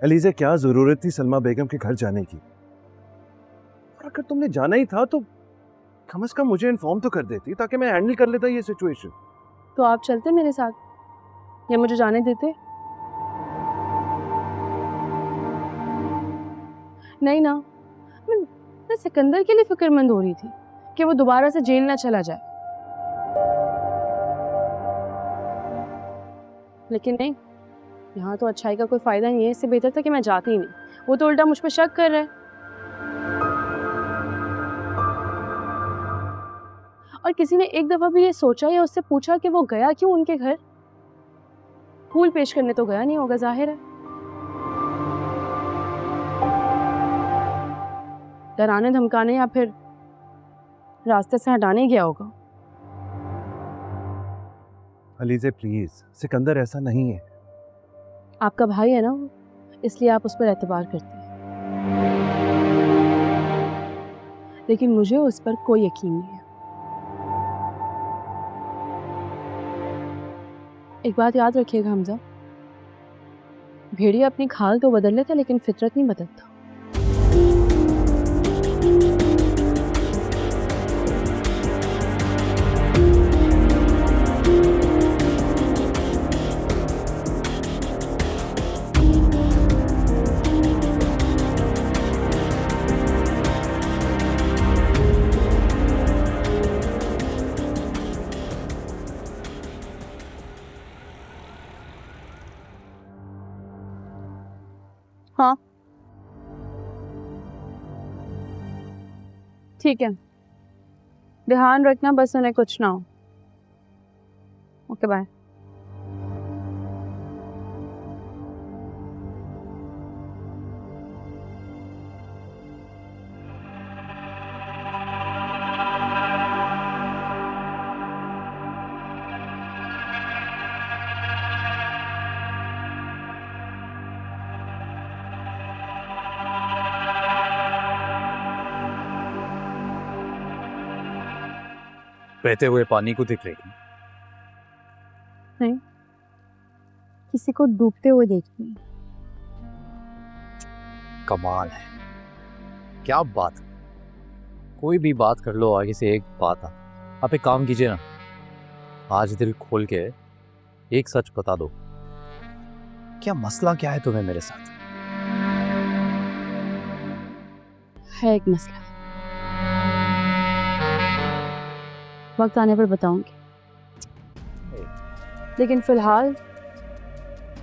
Eliza, क्या जरूरत थी सलमा बेगम के घर जाने की? और अगर तुमने जाना ही था तो कम से कम मुझे इन्फॉर्म तो कर देती ताकि मैं हैंडल कर लेता ये सिचुएशन। तो आप चलते मेरे साथ या मुझे जाने देते? नहीं ना, मैं सिकंदर के लिए फिक्रमंद हो रही थी कि वो दोबारा से जेल ना चला जाए, लेकिन नहीं, यहाँ तो अच्छाई का कोई फायदा नहीं है। इससे बेहतर था कि मैं जाती ही नहीं। वो तो उल्टा मुझ पर शक कर रहा है। और किसी ने एक दफा भी ये सोचा या उससे पूछा कि वो गया क्यों उनके घर? फूल पेश करने तो गया नहीं होगा, जाहिर है। डराने धमकाने या फिर रास्ते से हटाने गया होगा। एलिज़ा प्लीज, सिकंदर ऐसा नहीं है। आपका भाई है ना, इसलिए आप उस पर एतबार करते हैं, लेकिन मुझे उस पर कोई यकीन नहीं है। एक बात याद रखिएगा हमजा, भेड़िया अपनी खाल तो बदल लेता लेकिन फितरत नहीं बदलता। हाँ ठीक है, ध्यान रखना बस उन्हें कुछ ना हो। Okay bye. बहते हुए पानी को देख रही? नहीं, किसी को डूबते हुए देखती हूँ। कमाल है, क्या बात। कोई भी बात कर लो, आगे से एक बात आप एक काम कीजिए ना, आज दिल खोल के एक सच बता दो। क्या मसला क्या है तुम्हें मेरे साथ? है एक मसला, वक्त आने पर बताऊंगी, लेकिन फिलहाल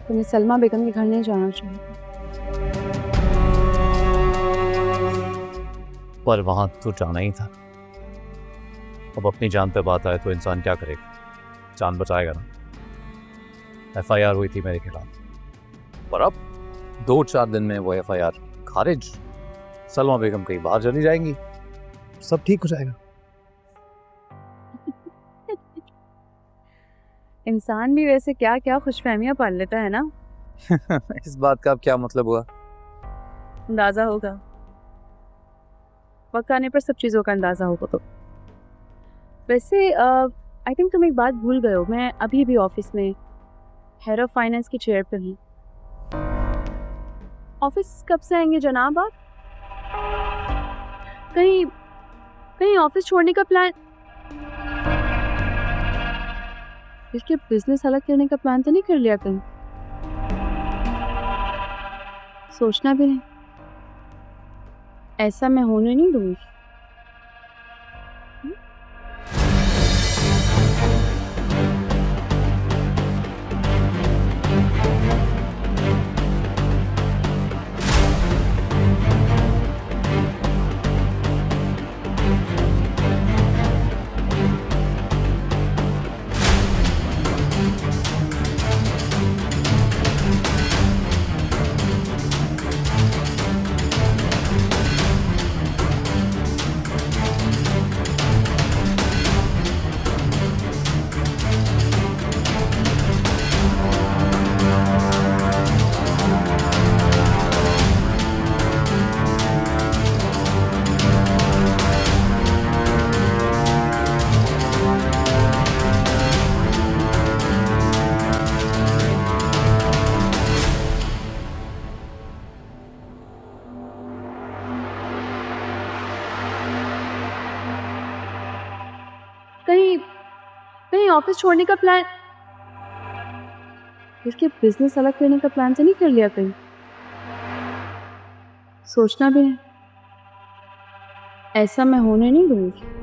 तुम्हें सलमा बेगम के घर नहीं जाना चाहिए। पर वहां तो जाना ही था। अब अपनी जान पे बात आए तो इंसान क्या करेगा, जान बचाएगा ना। FIR हुई थी मेरे खिलाफ, पर अब 2-4 दिन में वो FIR खारिज। सलमा बेगम कहीं बाहर चली जाएंगी, सब ठीक हो जाएगा। इंसान भी वैसे क्या क्या खुशफहमियां पाल लेता है ना। इस बात का अब क्या मतलब हुआ? अंदाजा होगा, वक्त आने पर सब चीज़ों का अंदाजा होगा। तो वैसे आई थिंक तुम एक बात भूल गए हो, मैं अभी भी ऑफिस में हेड ऑफ फाइनेंस की चेयर पर हूँ। ऑफिस कब से आएंगे जनाब आप? कहीं ऑफिस छोड़ने का प्लान, इसके बिजनेस अलग करने का प्लान तो नहीं कर लिया कहीं? सोचना भी नहीं, ऐसा मैं होने नहीं दूंगी। ऑफिस छोड़ने का प्लान, इसके बिजनेस अलग करने का प्लान तो नहीं कर लिया कहीं? सोचना भी नहीं, ऐसा मैं होने नहीं दूंगी।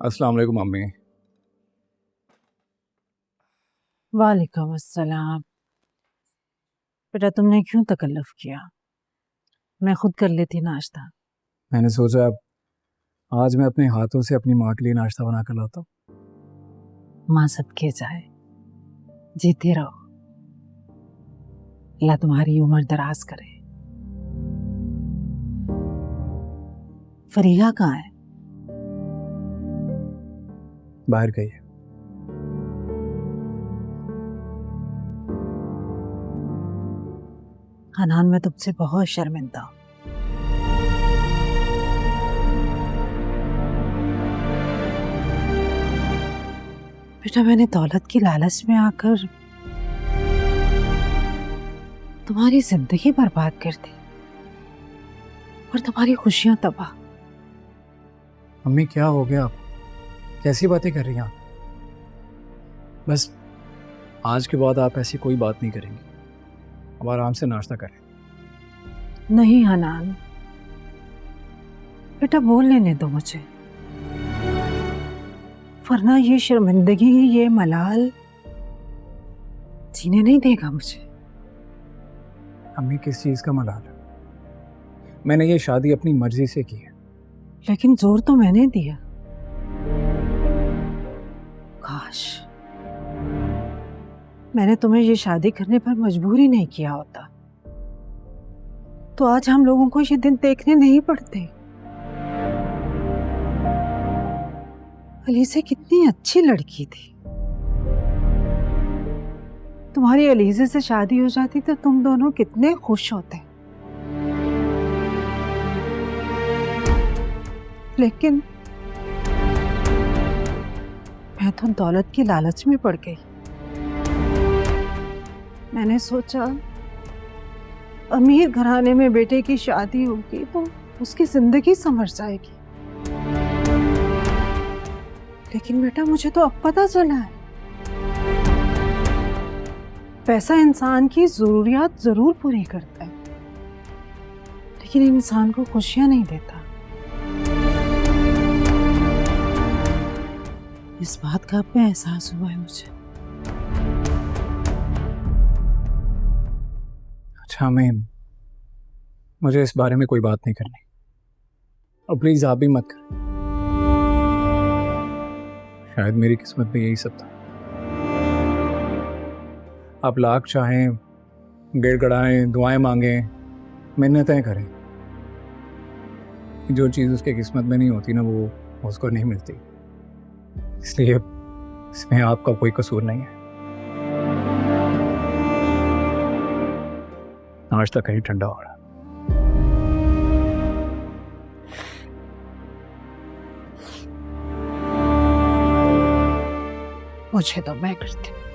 अस्सलाम वालेकुम मम्मी। वालेकुम अस्सलाम। बेटा तुमने क्यों तकल्लुफ़ किया? मैं खुद कर लेती नाश्ता। मैंने सोचा अब आज मैं अपने हाथों से अपनी माँ के लिए नाश्ता बना कर लाता हूँ। माँ सबके जाए, जीते रहो, अल्लाह तुम्हारी उम्र दराज करे। फरीहा कहाँ है? बाहर गई है। हनान, मैं तुमसे बहुत शर्मिंदा हूँ। बेटा मैंने दौलत की लालच में आकर तुम्हारी जिंदगी बर्बाद कर दी और तुम्हारी खुशियां तबाह। मम्मी क्या हो गया? आप कैसी बातें कर रही हैं आप? बस आज के बाद आप ऐसी कोई बात नहीं करेंगी। अब आराम से नाश्ता करें। नहीं हनान, बेटा बोल लेने दो मुझे, वरना ये शर्मिंदगी, ये मलाल जीने नहीं देगा मुझे। अम्मी किस चीज़ का मलाल है? मैंने ये शादी अपनी मर्जी से की है। लेकिन जोर तो मैंने दिया। काश मैंने तुम्हें ये शादी करने पर मजबूर ही नहीं किया होता, तो आज हम लोगों को ये दिन देखने नहीं पड़ते। अलीज़ा कितनी अच्छी लड़की थी। तुम्हारी अलीज़े से शादी हो जाती तो तुम दोनों कितने खुश होते। लेकिन मैं तो दौलत की लालच में पड़ गई। मैंने सोचा अमीर घराने में बेटे की शादी होगी तो उसकी जिंदगी संवर जाएगी, लेकिन बेटा मुझे तो अब पता चला है पैसा इंसान की जरूरियात जरूर पूरी करता है, लेकिन इंसान को खुशियां नहीं देता। इस बात का अब एहसास हुआ है मुझे। अच्छा मैं मुझे इस बारे में कोई बात नहीं करनी, और प्लीज आप भी मत करें। शायद मेरी किस्मत में यही सब था। आप लाख चाहें, गिड़गड़ाएं, दुआएं मांगें, मिन्नतें करें, जो चीज़ उसके किस्मत में नहीं होती ना वो उसको नहीं मिलती। इसलिए इसमें आपका कोई कसूर नहीं है। नाश्ता कहीं ठंडा हो रहा। मुझे तो मैं करती हूँ।